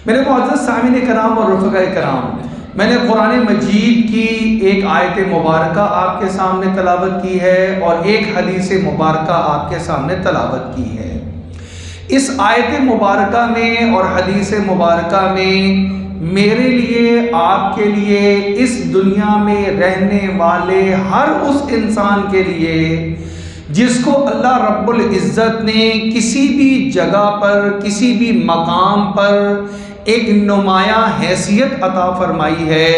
میرے معزز سامعین کرام اور رفقاء کرام، میں نے قرآن مجید کی ایک آیت مبارکہ آپ کے سامنے تلاوت کی ہے اور ایک حدیث مبارکہ آپ کے سامنے تلاوت کی ہے۔ اس آیت مبارکہ میں اور حدیث مبارکہ میں میرے لیے، آپ کے لیے، اس دنیا میں رہنے والے ہر اس انسان کے لیے جس کو اللہ رب العزت نے کسی بھی جگہ پر، کسی بھی مقام پر ایک نمایاں حیثیت عطا فرمائی ہے،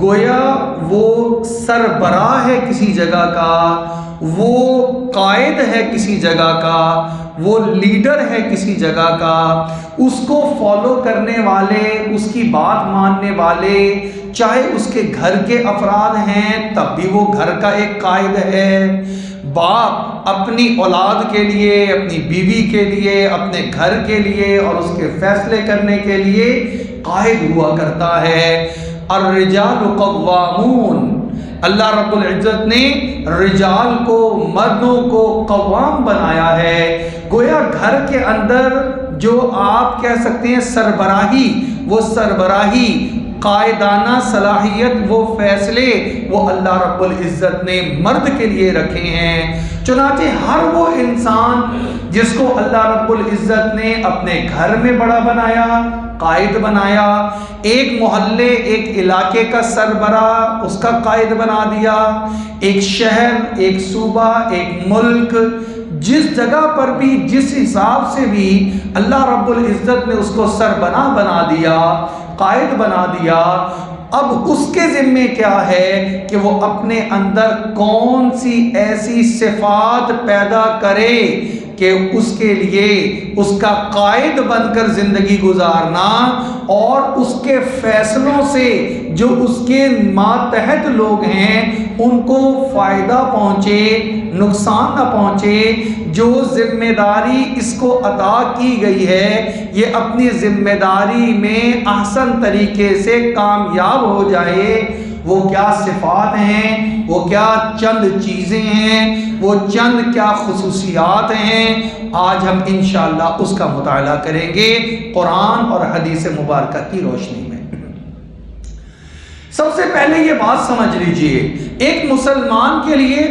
گویا وہ سربراہ ہے کسی جگہ کا، وہ قائد ہے کسی جگہ کا، وہ لیڈر ہے کسی جگہ کا، اس کو فالو کرنے والے، اس کی بات ماننے والے، چاہے اس کے گھر کے افراد ہیں تب بھی وہ گھر کا ایک قائد ہے۔ باپ اپنی اولاد کے لیے، اپنی بیوی کے لیے، اپنے گھر کے لیے اور اس کے فیصلے کرنے کے لیے قائد ہوا کرتا ہے۔ الرجال قوامون، اللہ رب العزت نے رجال کو، مردوں کو قوام بنایا ہے۔ گویا گھر کے اندر جو آپ کہہ سکتے ہیں سربراہی، وہ سربراہی، قائدانہ صلاحیت، وہ فیصلے وہ اللہ رب العزت نے مرد کے لیے رکھے ہیں۔ چنانچہ ہر وہ انسان جس کو اللہ رب العزت نے اپنے گھر میں بڑا بنایا، قائد بنایا، ایک محلے، ایک علاقے کا سربراہ، اس کا قائد بنا دیا، ایک شہر، ایک صوبہ، ایک ملک، جس جگہ پر بھی، جس حساب سے بھی اللہ رب العزت نے اس کو سربراہ بنا دیا، قائد بنا دیا، اب اس کے ذمے کیا ہے کہ وہ اپنے اندر کون سی ایسی صفات پیدا کرے کہ اس کے لیے اس کا قائد بن کر زندگی گزارنا اور اس کے فیصلوں سے جو اس کے ماتحت لوگ ہیں ان کو فائدہ پہنچے، نقصان نہ پہنچے۔ جو ذمہ داری اس کو عطا کی گئی ہے یہ اپنی ذمہ داری میں احسن طریقے سے کامیاب ہو جائے۔ وہ کیا صفات ہیں، وہ کیا چند چیزیں ہیں، وہ چند کیا خصوصیات ہیں، آج ہم انشاءاللہ اس کا مطالعہ کریں گے قرآن اور حدیث مبارکہ کی روشنی میں۔ سب سے پہلے یہ بات سمجھ لیجئے، ایک مسلمان کے لیے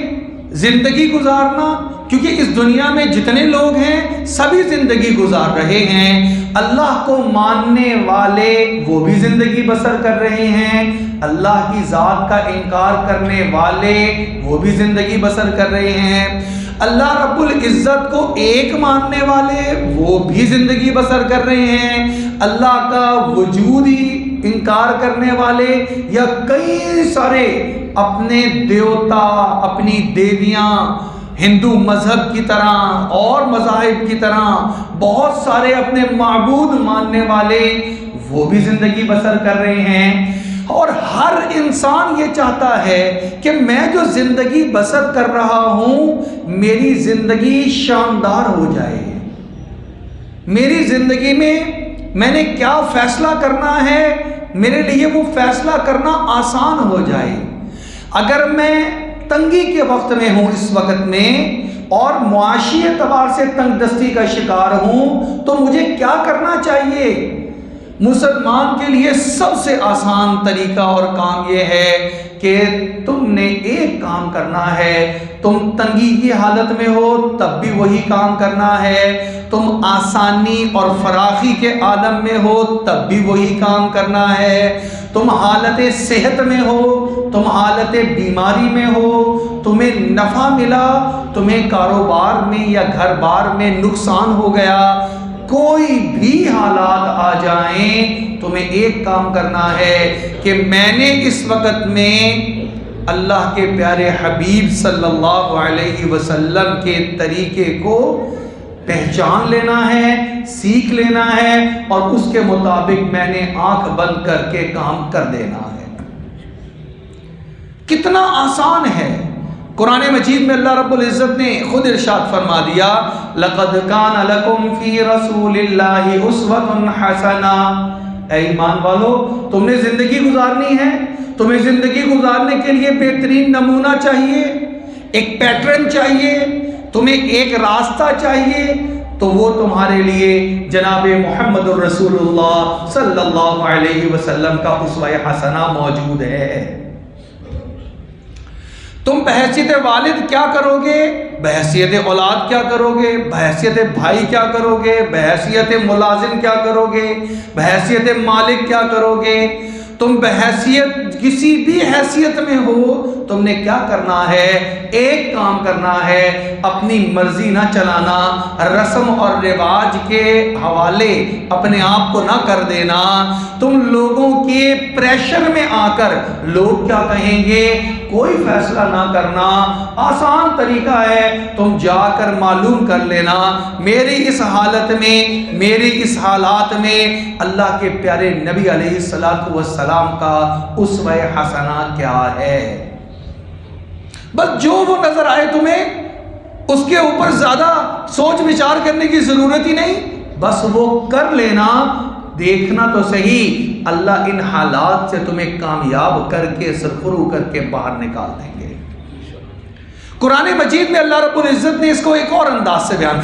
زندگی گزارنا، کیونکہ اس دنیا میں جتنے لوگ ہیں سبھی زندگی گزار رہے ہیں، اللہ کو ماننے والے وہ بھی زندگی بسر کر رہے ہیں، اللہ کی ذات کا انکار کرنے والے وہ بھی زندگی بسر کر رہے ہیں، اللہ رب العزت کو ایک ماننے والے وہ بھی زندگی بسر کر رہے ہیں، اللہ کا وجود ہی انکار کرنے والے یا کئی سارے اپنے دیوتا، اپنی دیویاں، ہندو مذہب کی طرح اور مذاہب کی طرح بہت سارے اپنے معبود ماننے والے وہ بھی زندگی بسر کر رہے ہیں۔ اور ہر انسان یہ چاہتا ہے کہ میں جو زندگی بسر کر رہا ہوں میری زندگی شاندار ہو جائے، میری زندگی میں نے کیا فیصلہ کرنا ہے میرے لیے وہ فیصلہ کرنا آسان ہو جائے۔ اگر میں تنگی کے وقت میں ہوں اس وقت میں اور معاشی اعتبار سے تنگ دستی کا شکار ہوں تو مجھے کیا کرنا چاہیے؟ مسلمان کے لیے سب سے آسان طریقہ اور کام یہ ہے کہ تم نے ایک کام کرنا ہے، تم تنگی کی حالت میں ہو تب بھی وہی کام کرنا ہے، تم آسانی اور فراخی کے عالم میں ہو تب بھی وہی کام کرنا ہے، تم حالت صحت میں ہو، تم حالت بیماری میں ہو، تمہیں نفع ملا، تمہیں کاروبار میں یا گھر بار میں نقصان ہو گیا، کوئی بھی حالات آ جائیں تمہیں ایک کام کرنا ہے کہ میں نے اس وقت میں اللہ کے پیارے حبیب صلی اللہ علیہ وسلم کے طریقے کو پہچان لینا ہے، سیکھ لینا ہے اور اس کے مطابق میں نے آنکھ بند کر کے کام کر دینا ہے۔ کتنا آسان ہے۔ قرآن مجید میں اللہ رب العزت نے خود ارشاد فرما دیا، لَقَدْ كَانَ لَكُمْ فِي رَسُولِ اللَّهِ أُسْوَةٌ حَسَنَةٌ۔ اے ایمان والو، تم نے زندگی گزارنی ہے، تمہیں زندگی گزارنے کے لیے بہترین نمونہ چاہیے، ایک پیٹرن چاہیے، تمہیں ایک راستہ چاہیے، تو وہ تمہارے لیے جناب محمد الرسول اللہ صلی اللہ علیہ وسلم کا اسوہ حسنہ موجود ہے۔ تم بحیثیت والد کیا کرو گے، بحیثیت اولاد کیا کرو گے، بحیثیت بھائی کیا کرو گے، بحیثیت ملازم کیا کرو گے، بحیثیت مالک کیا کرو گے، تم بحیثیت کسی بھی حیثیت میں ہو، تم نے کیا کرنا ہے، ایک کام کرنا ہے، اپنی مرضی نہ چلانا، رسم اور رواج کے حوالے اپنے آپ کو نہ کر دینا، تم لوگوں کے پریشر میں آ کر لوگ کیا کہیں گے کوئی فیصلہ نہ کرنا۔ آسان طریقہ ہے، تم جا کر معلوم کر لینا میری اس حالت میں، میری اس حالات میں اللہ کے پیارے نبی علیہ السلام کا اسوہ حسنہ کیا ہے۔ بس جو وہ نظر آئے تمہیں اس کے اوپر زیادہ سوچ وچار کرنے کی ضرورت ہی نہیں، بس وہ کر لینا، دیکھنا تو صحیح اللہ ان حالات سے تمہیں کامیاب کر کے سرخرو کر کے باہر نکال دیں گے۔ قرآن مجید میں اللہ رب العزت نے اس کو ایک اور انداز سے بیان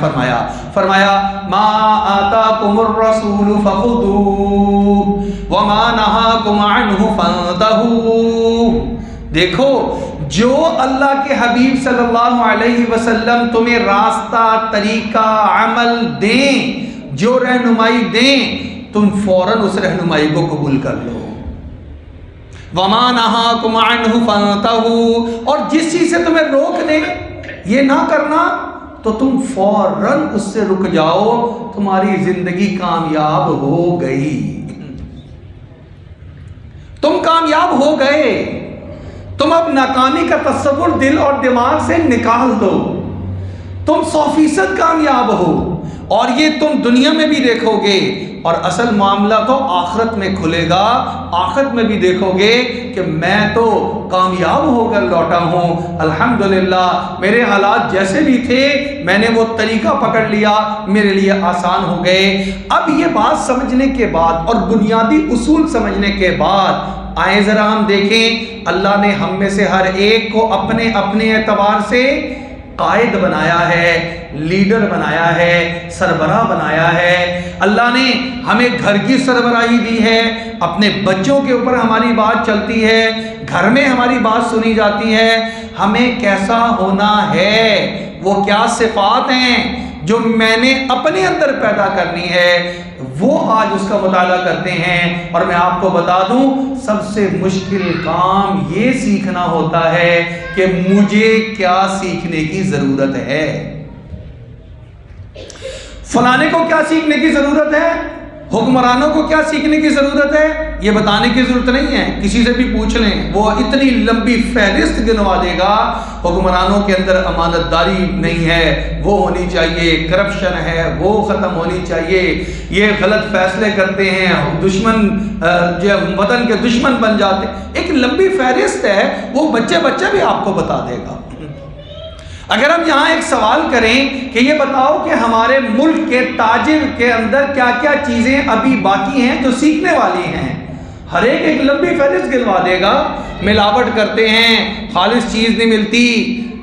فرمایا ما آتاکم الرسول فخذوہ وما نہاکم عنہ فانتہوا۔ دیکھو جو اللہ کے حبیب صلی اللہ علیہ وسلم تمہیں راستہ، طریقہ، عمل دیں، جو رہنمائی دیں، تم فوراً اس رہنمائی کو قبول کر لو۔ وَمَا نَهَاكُمْ عَنْهُ فَانْتَهُوا، اور جس چیز سے تمہیں روک دیں یہ نہ کرنا تو تم فوراً اس سے رک جاؤ، تمہاری زندگی کامیاب ہو گئی، تم کامیاب ہو گئے، تم اب ناکامی کا تصور دل اور دماغ سے نکال دو، تم 100% کامیاب ہو، اور یہ تم دنیا میں بھی دیکھو گے، اور اصل معاملہ تو آخرت میں کھلے گا، آخرت میں بھی دیکھو گے کہ میں تو کامیاب ہو کر لوٹا ہوں، الحمدللہ میرے حالات جیسے بھی تھے میں نے وہ طریقہ پکڑ لیا، میرے لیے آسان ہو گئے۔ اب یہ بات سمجھنے کے بعد اور بنیادی اصول سمجھنے کے بعد آئیں ذرا ہم دیکھیں اللہ نے ہم میں سے ہر ایک کو اپنے اپنے اعتبار سے قائد بنایا ہے، لیڈر بنایا ہے، سربراہ بنایا ہے۔ اللہ نے ہمیں گھر کی سربراہی دی ہے، اپنے بچوں کے اوپر ہماری بات چلتی ہے، گھر میں ہماری بات سنی جاتی ہے، ہمیں کیسا ہونا ہے، وہ کیا صفات ہیں جو میں نے اپنے اندر پیدا کرنی ہے، وہ آج اس کا مطالعہ کرتے ہیں۔ اور میں آپ کو بتا دوں سب سے مشکل کام یہ سیکھنا ہوتا ہے کہ مجھے کیا سیکھنے کی ضرورت ہے، فلانے کو کیا سیکھنے کی ضرورت ہے، حکمرانوں کو کیا سیکھنے کی ضرورت ہے، یہ بتانے کی ضرورت نہیں ہے، کسی سے بھی پوچھ لیں وہ اتنی لمبی فہرست گنوا دے گا۔ حکمرانوں کے اندر امانت داری نہیں ہے، وہ ہونی چاہیے، کرپشن ہے وہ ختم ہونی چاہیے، یہ غلط فیصلے کرتے ہیں، دشمن جو وطن کے دشمن بن جاتے، ایک لمبی فہرست ہے، وہ بچہ بھی آپ کو بتا دے گا۔ اگر ہم یہاں ایک سوال کریں کہ یہ بتاؤ کہ ہمارے ملک کے تاجر کے اندر کیا کیا چیزیں ابھی باقی ہیں جو سیکھنے والی ہیں، ہر ایک لمبی فہرست گنوا دے گا۔ ملاوٹ کرتے ہیں، خالص چیز نہیں ملتی،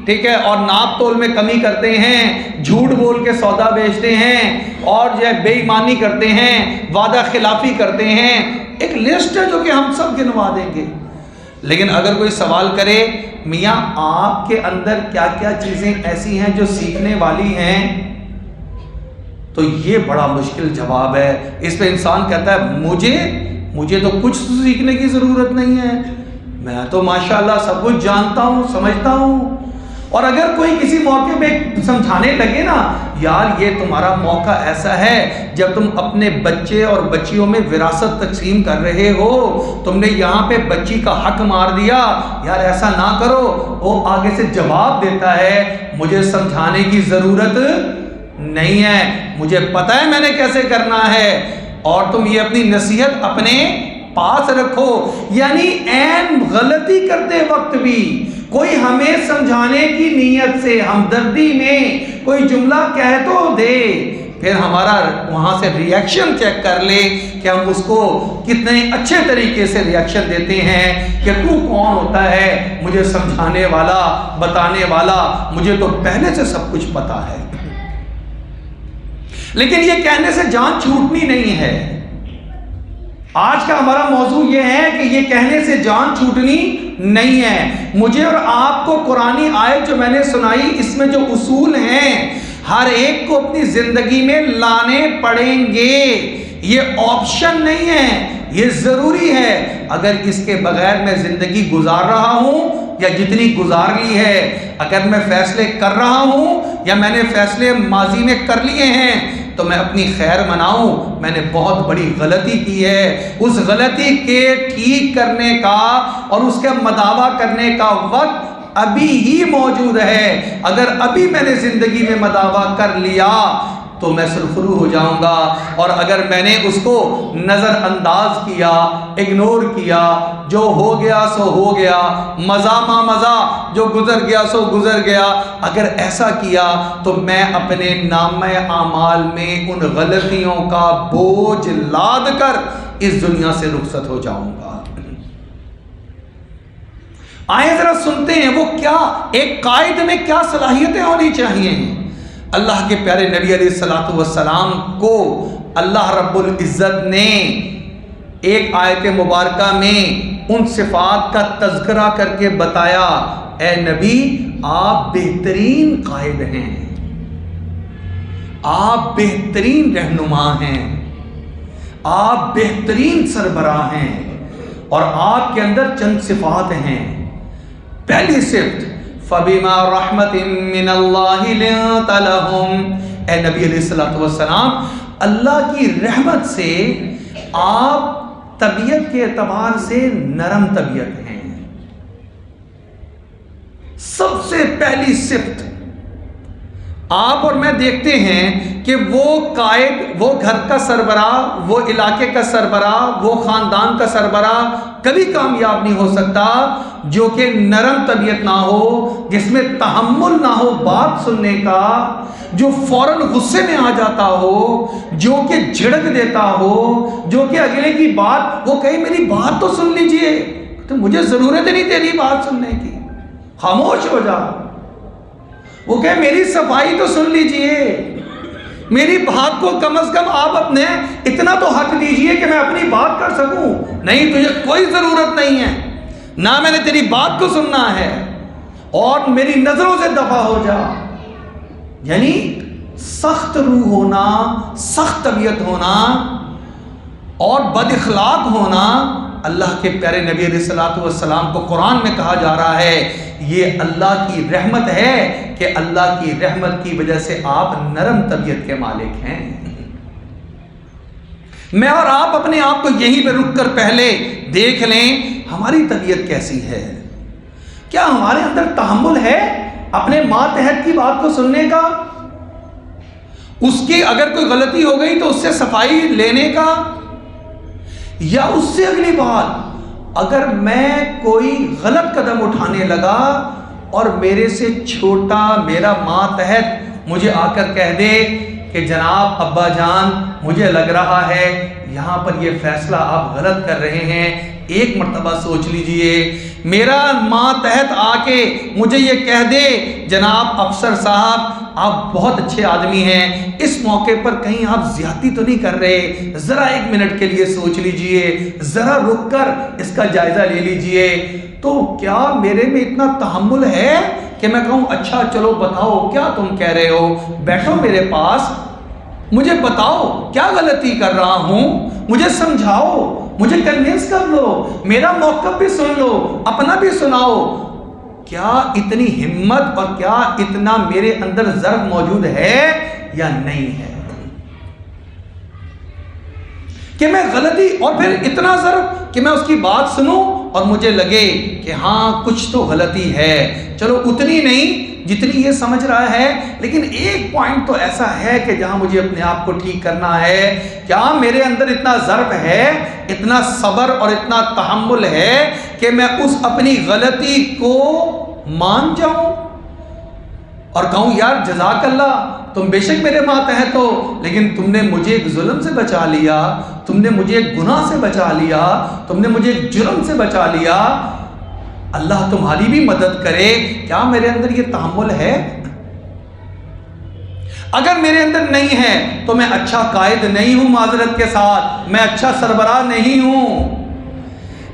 ٹھیک ہے، اور ناپ تول میں کمی کرتے ہیں، جھوٹ بول کے سودا بیچتے ہیں، اور جو ہے بے ایمانی کرتے ہیں، وعدہ خلافی کرتے ہیں، ایک لسٹ ہے جو کہ ہم سب گنوا دیں گے۔ لیکن اگر کوئی سوال کرے میاں آپ کے اندر کیا کیا چیزیں ایسی ہیں جو سیکھنے والی ہیں، تو یہ بڑا مشکل جواب ہے۔ اس پہ انسان کہتا ہے مجھے تو کچھ سیکھنے کی ضرورت نہیں ہے، میں تو ماشاءاللہ سب کچھ جانتا ہوں، سمجھتا ہوں۔ اور اگر کوئی کسی موقع پہ سمجھانے لگے نا یار یہ تمہارا موقع ایسا ہے جب تم اپنے بچے اور بچیوں میں وراثت تقسیم کر رہے ہو، تم نے یہاں پہ بچی کا حق مار دیا، یار ایسا نہ کرو، وہ آگے سے جواب دیتا ہے مجھے سمجھانے کی ضرورت نہیں ہے، مجھے پتہ ہے میں نے کیسے کرنا ہے، اور تم یہ اپنی نصیحت اپنے پاس رکھو۔ یعنی عین غلطی کرتے وقت بھی کوئی ہمیں سمجھانے کی نیت سے ہمدردی میں کوئی جملہ کہہ تو دے، پھر ہمارا وہاں سے ریاکشن چیک کر لے کہ ہم اس کو کتنے اچھے طریقے سے ریاکشن دیتے ہیں کہ تو کون ہوتا ہے مجھے سمجھانے والا، بتانے والا، مجھے تو پہلے سے سب کچھ پتا ہے۔ لیکن یہ کہنے سے جان چھوٹنی نہیں ہے. آج کا ہمارا موضوع یہ ہے کہ یہ کہنے سے جان چھوٹنی نہیں ہے. مجھے اور آپ کو قرآنی آیت جو میں نے سنائی، اس میں جو اصول ہیں ہر ایک کو اپنی زندگی میں لانے پڑیں گے. یہ آپشن نہیں ہے، یہ ضروری ہے. اگر اس کے بغیر میں زندگی گزار رہا ہوں یا جتنی گزار لی ہے، اگر میں فیصلے کر رہا ہوں یا میں نے فیصلے ماضی میں کر لیے ہیں، تو میں اپنی خیر مناؤں. میں نے بہت بڑی غلطی کی ہے. اس غلطی کے ٹھیک کرنے کا اور اس کا مداوع کرنے کا وقت ابھی ہی موجود ہے. اگر ابھی میں نے زندگی میں مداوع کر لیا تو میں سرخرو ہو جاؤں گا، اور اگر میں نے اس کو نظر انداز کیا، اگنور کیا، جو ہو گیا سو ہو گیا، مزہ ما مزہ، جو گزر گیا سو گزر گیا، اگر ایسا کیا تو میں اپنے نامہ اعمال میں ان غلطیوں کا بوجھ لاد کر اس دنیا سے رخصت ہو جاؤں گا. آئیں ذرا سنتے ہیں وہ کیا، ایک قائد میں کیا صلاحیتیں ہونی چاہیے. اللہ کے پیارے نبی علیہ الصلوۃ والسلام کو اللہ رب العزت نے ایک آیت مبارکہ میں ان صفات کا تذکرہ کر کے بتایا، اے نبی آپ بہترین قائد ہیں، آپ بہترین رہنما ہیں، آپ بہترین سربراہ ہیں، اور آپ کے اندر چند صفات ہیں. پہلی صفت فَبِمَا رَحْمَةٍ مِّنَ اللَّهِ لِنْتَ لَهُمْ، اے نبی علیہ الصلوۃ والسلام اللہ کی رحمت سے آپ طبیعت کے اعتبار سے نرم طبیعت ہیں. سب سے پہلی صفت آپ اور میں دیکھتے ہیں کہ وہ قائد، وہ گھر کا سربراہ، وہ علاقے کا سربراہ، وہ خاندان کا سربراہ کبھی کامیاب نہیں ہو سکتا جو کہ نرم طبیعت نہ ہو، جس میں تحمل نہ ہو بات سننے کا، جو فوراً غصے میں آ جاتا ہو، جو کہ جھڑک دیتا ہو، جو کہ اگلے کی بات وہ کہے میری بات تو سن لیجئے، تو مجھے ضرورت نہیں تیری بات سننے کی، خاموش ہو جا. وہ کہے میری صفائی تو سن لیجئے، میری بات کو کم از کم آپ اپنے اتنا تو حق دیجئے کہ میں اپنی بات کر سکوں. نہیں، تجھے کوئی ضرورت نہیں ہے، نہ میں نے تیری بات کو سننا ہے، اور میری نظروں سے دفع ہو جا. یعنی سخت روح ہونا، سخت طبیعت ہونا اور بد اخلاق ہونا، اللہ کے پیارے نبی علیہ الصلوۃ والسلام کو قرآن میں کہا جا رہا ہے یہ اللہ کی رحمت ہے کہ اللہ کی رحمت کی وجہ سے آپ نرم طبیعت کے مالک ہیں. میں اور آپ اپنے آپ کو یہیں پہ رک کر پہلے دیکھ لیں ہماری طبیعت کیسی ہے. کیا ہمارے اندر تحمل ہے اپنے ماتحت کی بات کو سننے کا، اس کی اگر کوئی غلطی ہو گئی تو اس سے صفائی لینے کا، یا اس سے اگلی بات اگر میں کوئی غلط قدم اٹھانے لگا اور میرے سے چھوٹا میرا ماتحت مجھے آ کر کہہ دے کہ جناب ابا جان مجھے لگ رہا ہے یہاں پر یہ فیصلہ آپ غلط کر رہے ہیں، ایک مرتبہ سوچ لیجئے. میرا ماتحت آ کے مجھے یہ کہہ دے جناب افسر صاحب آپ بہت اچھے آدمی ہیں، اس موقع پر کہیں آپ زیادتی تو نہیں کر رہے، ذرا ایک منٹ کے لیے سوچ لیجئے، ذرا رک کر اس کا جائزہ لے لیجئے. تو کیا میرے میں اتنا تحمل ہے کہ میں کہوں اچھا چلو بتاؤ کیا تم کہہ رہے ہو، بیٹھو میرے پاس، مجھے بتاؤ کیا غلطی کر رہا ہوں، مجھے سمجھاؤ، مجھے کنوینس کر لو، میرا موقف بھی سن لو، اپنا بھی سناؤ. کیا اتنی ہمت اور کیا اتنا میرے اندر ضرف موجود ہے یا نہیں ہے کہ میں غلطی، اور پھر اتنا ضرف کہ میں اس کی بات سنوں اور مجھے لگے کہ ہاں کچھ تو غلطی ہے، چلو اتنی نہیں جتنی یہ سمجھ رہا ہے، لیکن ایک پوائنٹ تو ایسا ہے کہ جہاں مجھے اپنے آپ کو ٹھیک کرنا ہے. کیا میرے اندر اتنا ضرف ہے، اتنا صبر اور اتنا تحمل ہے کہ میں اس اپنی غلطی کو مان جاؤں اور کہوں یار جزاک اللہ تم بے شک میرے ماتحت ہو، لیکن تم نے مجھے ایک ظلم سے بچا لیا، تم نے مجھے ایک گناہ سے بچا لیا، تم نے مجھے ایک جرم سے بچا لیا، اللہ تمہاری بھی مدد کرے. کیا میرے اندر یہ تحمل ہے؟ اگر میرے اندر نہیں ہے تو میں اچھا قائد نہیں ہوں، معذرت کے ساتھ میں اچھا سربراہ نہیں ہوں،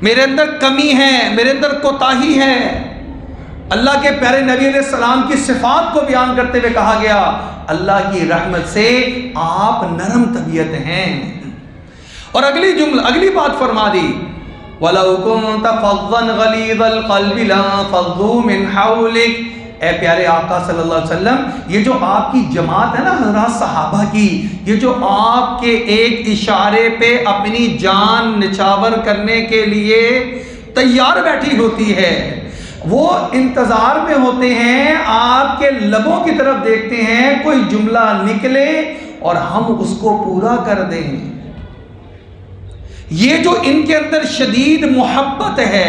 میرے اندر کمی ہے، میرے اندر کوتاہی ہے۔ اللہ کے پیارے نبی علیہ السلام کی صفات کو بیان کرتے ہوئے کہا گیا اللہ کی رحمت سے آپ نرم طبیعت ہیں۔ اور اگلی بات فرما دی وَلَوْ كُنْتَ فَظًّا غَلِيظَ الْقَلْبِ لَانفَضُّوا مِنْ حَوْلِكَ۔ اے پیارے آقا صلی اللہ علیہ وسلم، یہ جو آپ کی جماعت ہے نا حضرات صحابہ کی، یہ جو آپ کے ایک اشارے پہ اپنی جان نچھاور کرنے کے لیے تیار بیٹھی ہوتی ہے، وہ انتظار میں ہوتے ہیں، آپ کے لبوں کی طرف دیکھتے ہیں کوئی جملہ نکلے اور ہم اس کو پورا کر دیں۔ یہ جو ان کے اندر شدید محبت ہے،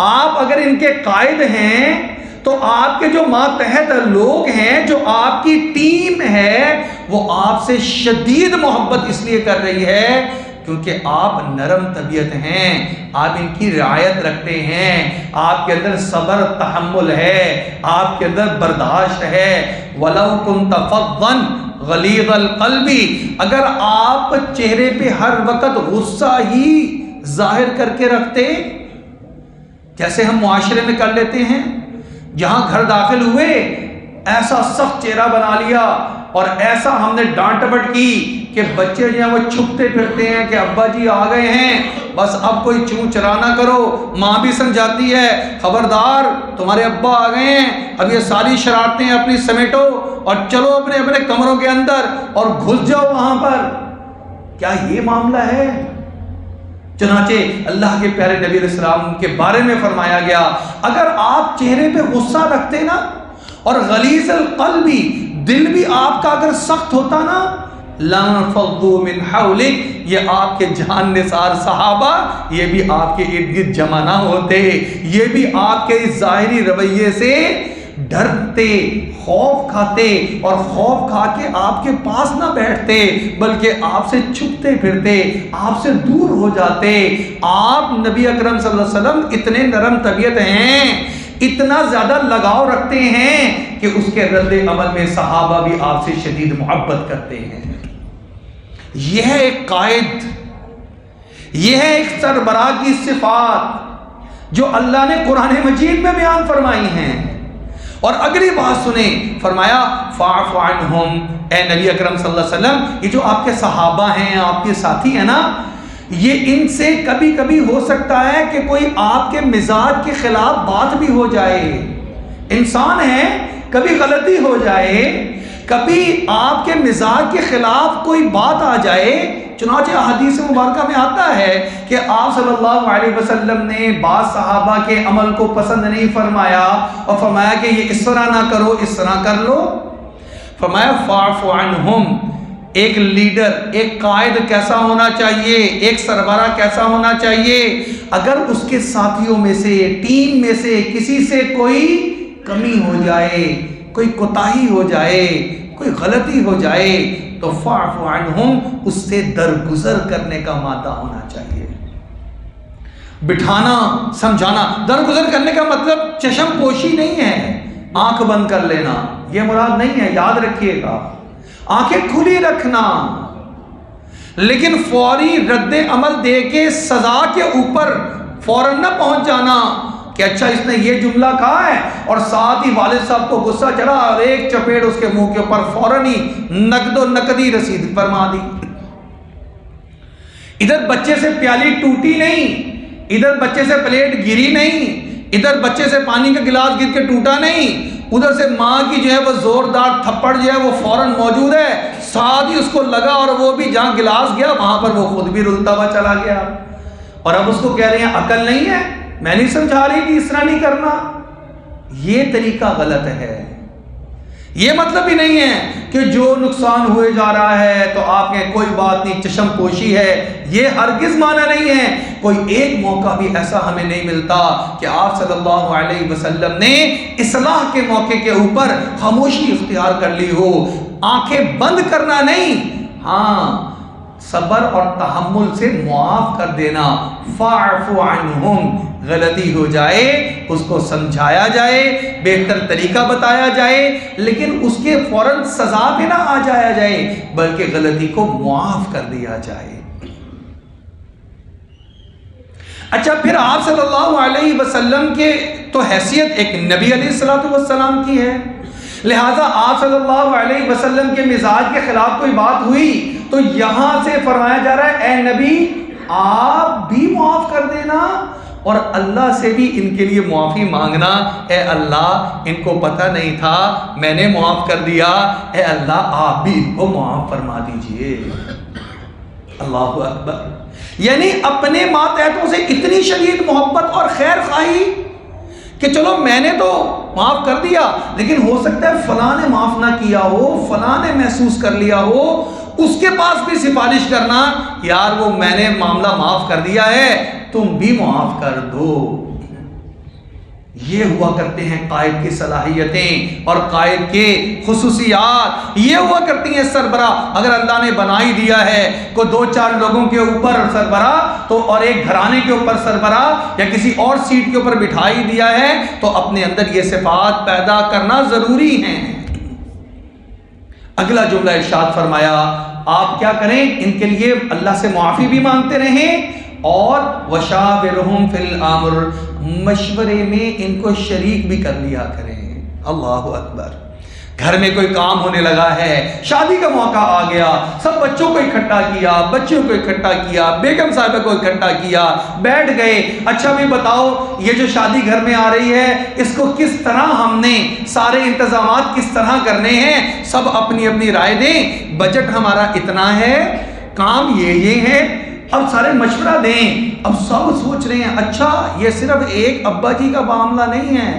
آپ اگر ان کے قائد ہیں تو آپ کے جو ماتحت لوگ ہیں، جو آپ کی ٹیم ہے، وہ آپ سے شدید محبت اس لیے کر رہی ہے کیونکہ آپ نرم طبیعت ہیں، آپ ان کی رعایت رکھتے ہیں، آپ کے اندر صبر تحمل ہے، آپ کے اندر برداشت ہے۔ وَلَوْ كُنْتَ فَظًّا غَلِيظَ الْقَلْبِ، اگر آپ چہرے پہ ہر وقت غصہ ہی ظاہر کر کے رکھتے، جیسے ہم معاشرے میں کر لیتے ہیں، جہاں گھر داخل ہوئے ایسا سخت چہرہ بنا لیا اور ایسا ہم نے ڈانٹ ڈپٹ کی کہ بچے جو ہیں وہ چھپتے پھرتے ہیں کہ ابا جی آ گئے ہیں، بس اب کوئی چوں چرا نہ کرو۔ ماں بھی سمجھاتی ہے خبردار تمہارے ابا آ گئے ہیں، اب یہ ساری شرارتیں اپنی سمیٹو اور چلو اپنے اپنے کمروں کے اندر اور گھس جاؤ وہاں پر۔ کیا یہ معاملہ ہے؟ چنانچہ اللہ کے پیارے نبی علیہ السلام کے بارے میں فرمایا گیا اگر آپ چہرے پہ غصہ رکھتے نا، اور غلیظ القلب، دل بھی آپ کا اگر سخت ہوتا نا، لَانفَضُّوا مِنْ حَوْلِكَ، یہ آپ کے جان نثار صحابہ یہ بھی آپ کے ارد گرد جمع نہ ہوتے، یہ بھی آپ کے اس ظاہری رویے سے ڈرتے، خوف کھاتے، اور خوف کھا کے آپ کے پاس نہ بیٹھتے بلکہ آپ سے چھپتے پھرتے، آپ سے دور ہو جاتے۔ آپ نبی اکرم صلی اللہ علیہ وسلم اتنے نرم طبیعت ہیں، اتنا زیادہ لگاؤ رکھتے ہیں کہ اس کے رد عمل میں صحابہ بھی آپ سے شدید محبت کرتے ہیں۔ یہ ہے ایک قائد، یہ ہے ایک سربراہ کی صفات جو اللہ نے قرآن مجید میں بیان فرمائی ہیں۔ اور اگلی بات سنیں، فرمایا فَاعْفُ عَنْهُمْ، اے نبی اکرم صلی اللہ علیہ وسلم، یہ جو آپ کے صحابہ ہیں، آپ کے ساتھی ہیں نا، یہ ان سے کبھی کبھی ہو سکتا ہے کہ کوئی آپ کے مزاج کے خلاف بات بھی ہو جائے، انسان ہے، کبھی غلطی ہو جائے، کبھی آپ کے مزاج کے خلاف کوئی بات آ جائے۔ چنانچہ حدیث مبارکہ میں آتا ہے کہ آپ صلی اللہ علیہ وسلم نے بعض صحابہ کے عمل کو پسند نہیں فرمایا اور فرمایا کہ یہ اس طرح نہ کرو، اس طرح کر لو۔ فرمایا فَاعْفُ عَنْهُمْ، ایک لیڈر، ایک قائد کیسا ہونا چاہیے، ایک سربراہ کیسا ہونا چاہیے؟ اگر اس کے ساتھیوں میں سے، ٹیم میں سے کسی سے کوئی کمی ہو جائے، کوئی کوتاہی ہو جائے، کوئی غلطی ہو جائے تو فَاعْفُ عَنْهُمْ، اس سے درگزر کرنے کا مادہ ہونا چاہیے۔ بٹھانا، سمجھانا، درگزر کرنے کا مطلب چشم پوشی نہیں ہے، آنکھ بند کر لینا، یہ مراد نہیں ہے، یاد رکھیے گا، آنکھیں کھلی رکھنا، لیکن فوری رد عمل دے کے سزا کے اوپر فوراً نہ پہنچ جانا کہ اچھا اس نے یہ جملہ کہا ہے اور ساتھ ہی والد صاحب کو غصہ چڑھا اور ایک چپیڑ اس کے منہ کے اوپر فوراً ہی نقد و نقدی رسید فرما دی۔ ادھر بچے سے پیالی ٹوٹی نہیں، ادھر بچے سے پلیٹ گری نہیں، ادھر بچے سے پانی کا گلاس گر کے ٹوٹا نہیں، ادھر سے ماں کی جو ہے وہ زوردار تھپڑ جو ہے وہ فوراً موجود ہے، ساتھ ہی اس کو لگا اور وہ بھی جہاں گلاس گیا وہاں پر وہ خود بھی رلتا ہوا چلا گیا، اور اب اس کو کہہ رہے ہیں عقل نہیں ہے، میں نہیں سمجھا رہی کہ اس طرح نہیں کرنا۔ یہ طریقہ غلط ہے۔ یہ مطلب ہی نہیں ہے کہ جو نقصان ہوئے جا رہا ہے تو آپ کے کوئی بات نہیں، چشم پوشی ہے، یہ ہرگز معنی نہیں ہے۔ کوئی ایک موقع بھی ایسا ہمیں نہیں ملتا کہ آپ صلی اللہ علیہ وسلم نے اصلاح کے موقع کے اوپر خاموشی اختیار کر لی ہو، آنکھیں بند کرنا نہیں، ہاں صبر اور تحمل سے معاف کر دینا۔ فَاعْفُ عَنْهُمْ غلطی ہو جائے اس کو سمجھایا جائے، بہتر طریقہ بتایا جائے، لیکن اس کے فوراً سزا پہ نہ آ جایا جائے، بلکہ غلطی کو معاف کر دیا جائے۔ اچھا، پھر آپ صلی اللہ علیہ وسلم کے تو حیثیت ایک نبی علیہ السلام کی ہے، لہٰذا آپ صلی اللہ علیہ وسلم کے مزاج کے خلاف کوئی بات ہوئی تو یہاں سے فرمایا جا رہا ہے اے نبی آپ بھی معاف کر دینا، اور اللہ سے بھی ان کے لیے معافی مانگنا، اے اللہ ان کو پتہ نہیں تھا میں نے معاف کر دیا، اے اللہ آپ بھی ان کو معاف فرما دیجئے۔ اللہ اکبر، یعنی اپنے ماتحتوں سے اتنی شدید محبت اور خیر خواہی کہ چلو میں نے تو معاف کر دیا، لیکن ہو سکتا ہے فلاں نے معاف نہ کیا ہو، فلاں نے محسوس کر لیا ہو، اس کے پاس بھی سفارش کرنا، یار وہ میں نے معاملہ معاف کر دیا ہے تم بھی معاف کر دو۔ یہ ہوا کرتے ہیں قائد کی صلاحیتیں اور قائد کے خصوصیات، یہ ہوا کرتی ہیں سربراہ۔ اگر اللہ نے بنا ہی دیا ہے کوئی دو چار لوگوں کے اوپر سربراہ تو، اور ایک گھرانے کے اوپر سربراہ یا کسی اور سیٹ کے اوپر بٹھا ہی دیا ہے، تو اپنے اندر یہ صفات پیدا کرنا ضروری ہیں۔ اگلا جملہ ارشاد فرمایا آپ کیا کریں، ان کے لیے اللہ سے معافی بھی مانگتے رہیں، اور وشاورہم فی الامر، مشورے میں ان کو شریک بھی کر لیا کریں۔ اللہ اکبر، گھر میں کوئی کام ہونے لگا ہے، شادی کا موقع آ گیا، سب بچوں کو اکٹھا کیا، بچیوں کو اکٹھا کیا، بیگم صاحبہ کو اکٹھا کیا، بیٹھ گئے، اچھا بھی بتاؤ یہ جو شادی گھر میں آ رہی ہے اس کو کس طرح ہم نے سارے انتظامات کس طرح کرنے ہیں، سب اپنی اپنی رائے دیں، بجٹ ہمارا اتنا ہے، کام یہ ہے، اب سارے مشورہ دیں۔ اب سب سوچ رہے ہیں اچھا یہ صرف ایک ابا جی کا معاملہ نہیں ہے،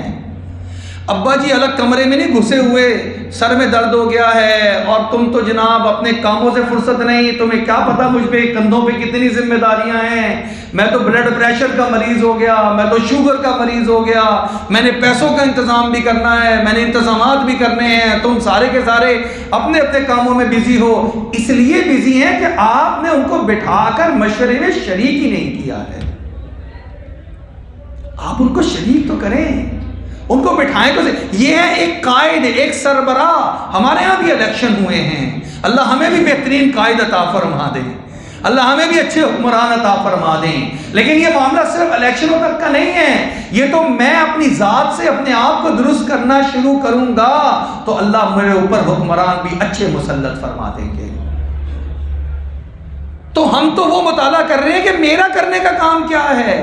ابا جی الگ کمرے میں نہیں گھسے ہوئے، سر میں درد ہو گیا ہے اور تم تو جناب اپنے کاموں سے فرصت نہیں، تمہیں کیا پتا مجھ پہ کندھوں پہ کتنی ذمہ داریاں ہیں، میں تو بلڈ پریشر کا مریض ہو گیا، میں تو شوگر کا مریض ہو گیا، میں نے پیسوں کا انتظام بھی کرنا ہے، میں نے انتظامات بھی کرنے ہیں، تم سارے کے سارے اپنے اپنے کاموں میں بزی ہو، اس لیے بزی ہیں کہ آپ نے ان کو بٹھا کر مشورے میں شریک ہی نہیں کیا ہے۔ آپ ان کو شریک تو کریں، ان کو بٹھائیں تو، یہ ہے ایک قائد، ایک سربراہ۔ ہمارے ہاں بھی الیکشن ہوئے ہیں، اللہ ہمیں بھی بہترین قائد عطا فرما دے، اللہ ہمیں بھی اچھے حکمران عطا فرما دیں، لیکن یہ معاملہ صرف الیکشنوں تک کا نہیں ہے، یہ تو میں اپنی ذات سے اپنے آپ کو درست کرنا شروع کروں گا تو اللہ میرے اوپر حکمران بھی اچھے مسلط فرما دیں گے۔ تو ہم تو وہ مطالعہ کر رہے ہیں کہ میرا کرنے کا کام کیا ہے،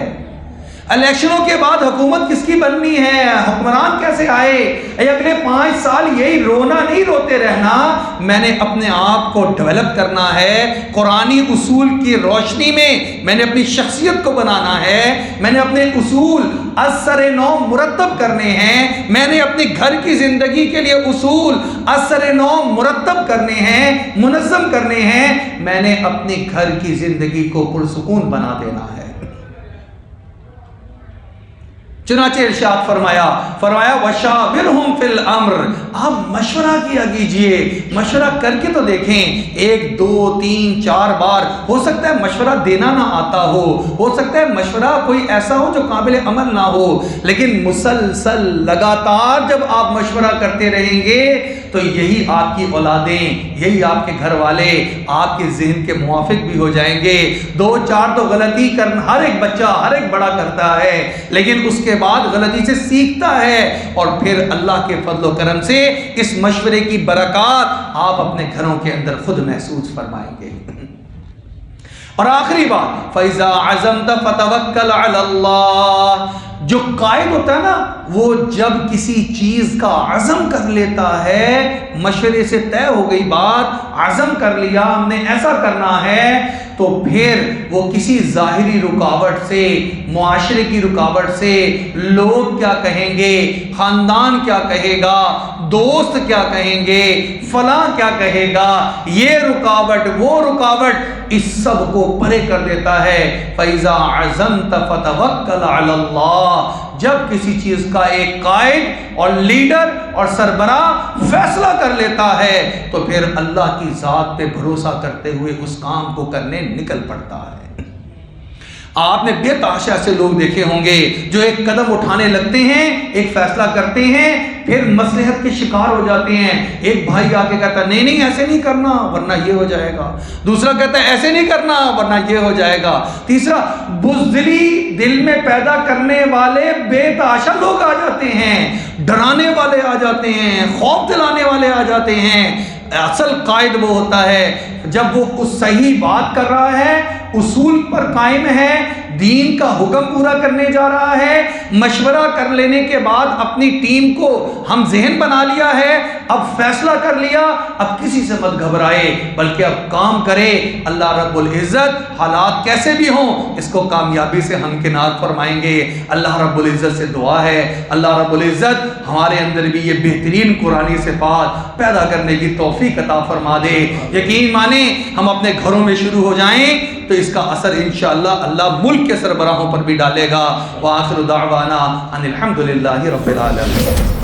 الیکشنوں کے بعد حکومت کس کی بننی ہے، حکمران کیسے آئے، اگلے 5 سال یہی رونا نہیں روتے رہنا، میں نے اپنے آپ کو ڈیولپ کرنا ہے، قرآنی اصول کی روشنی میں میں نے اپنی شخصیت کو بنانا ہے، میں نے اپنے اصول اثر نو مرتب کرنے ہیں، میں نے اپنے گھر کی زندگی کے لیے اصول اثر نو مرتب کرنے ہیں، منظم کرنے ہیں، میں نے اپنے گھر کی زندگی کو پرسکون بنا دینا ہے۔ چنانچہ ارشاد فرمایا وَشَاوِرْهُمْ فِي الْأَمْرِ، آپ مشورہ کیا کیجئے، مشورہ کر کے تو دیکھیں، 1 2 3 4 بار، ہو سکتا ہے مشورہ دینا نہ آتا ہو سکتا ہے مشورہ کوئی ایسا ہو جو قابل عمل نہ ہو، لیکن مسلسل لگاتار جب آپ مشورہ کرتے رہیں گے تو یہی آپ کی اولادیں، یہی آپ کے گھر والے آپ کے ذہن کے موافق بھی ہو جائیں گے۔ 2 4 تو غلطی کرنا ہر ایک بچہ، ہر ایک بڑا کرتا ہے، لیکن اس کے بعد غلطی سے سیکھتا ہے، اور پھر اللہ کے فضل و کرم سے اس مشورے کی برکات آپ اپنے گھروں کے اندر خود محسوس فرمائیں گے۔ اور آخری بات، فَإِذَا عَزَمْتَ فَتَوَكَّلْ عَلَى اللَّهِ، جو قائد ہوتا ہے نا، وہ جب کسی چیز کا عزم کر لیتا ہے، مشورے سے طے ہو گئی بات، عزم کر لیا ہم نے ایسا کرنا ہے، تو پھر وہ کسی ظاہری رکاوٹ سے، معاشرے کی رکاوٹ سے، لوگ کیا کہیں گے، خاندان کیا کہے گا، دوست کیا کہیں گے، فلاں کیا کہے گا، یہ رکاوٹ وہ رکاوٹ، اس سب کو پرے کر دیتا ہے۔ فَإِذَا عَزَمْتَ فَتَوَكَّلْ عَلَى اللَّهِ، جب کسی چیز کا ایک قائد اور لیڈر اور سربراہ فیصلہ کر لیتا ہے تو پھر اللہ کی ذات پہ بھروسہ کرتے ہوئے اس کام کو کرنے نکل پڑتا ہے۔ آپ نے بے تحاشا سے لوگ دیکھے ہوں گے جو ایک قدم اٹھانے لگتے ہیں، ایک فیصلہ کرتے ہیں، پھر مصلحت کے شکار ہو جاتے ہیں۔ ایک بھائی آ کے کہتا ہے نہیں ایسے نہیں کرنا ورنہ یہ ہو جائے گا، دوسرا کہتا ہے ایسے نہیں کرنا ورنہ یہ ہو جائے گا، تیسرا بزدلی دل میں پیدا کرنے والے بے تحاشا لوگ آ جاتے ہیں، ڈرانے والے آ جاتے ہیں، خوف دلانے والے آ جاتے ہیں۔ اصل قائد وہ ہوتا ہے جب وہ اس صحیح بات کر رہا ہے، اصول پر قائم ہے، دین کا حکم پورا کرنے جا رہا ہے، مشورہ کر لینے کے بعد اپنی ٹیم کو ہم ذہن بنا لیا ہے، اب فیصلہ کر لیا، اب کسی سے مت گھبرائے بلکہ اب کام کرے۔ اللہ رب العزت حالات کیسے بھی ہوں اس کو کامیابی سے ہمکنار فرمائیں گے۔ اللہ رب العزت سے دعا ہے اللہ رب العزت ہمارے اندر بھی یہ بہترین قرآنی صفات پیدا کرنے کی توفیق عطا فرما دے۔ یقین مانیں ہم اپنے گھروں میں شروع ہو جائیں تو اس کا اثر انشاءاللہ اللہ ملک کے سربراہوں پر بھی ڈالے گا۔ وآخر دعوانا ان الحمدللہ رب العالمین۔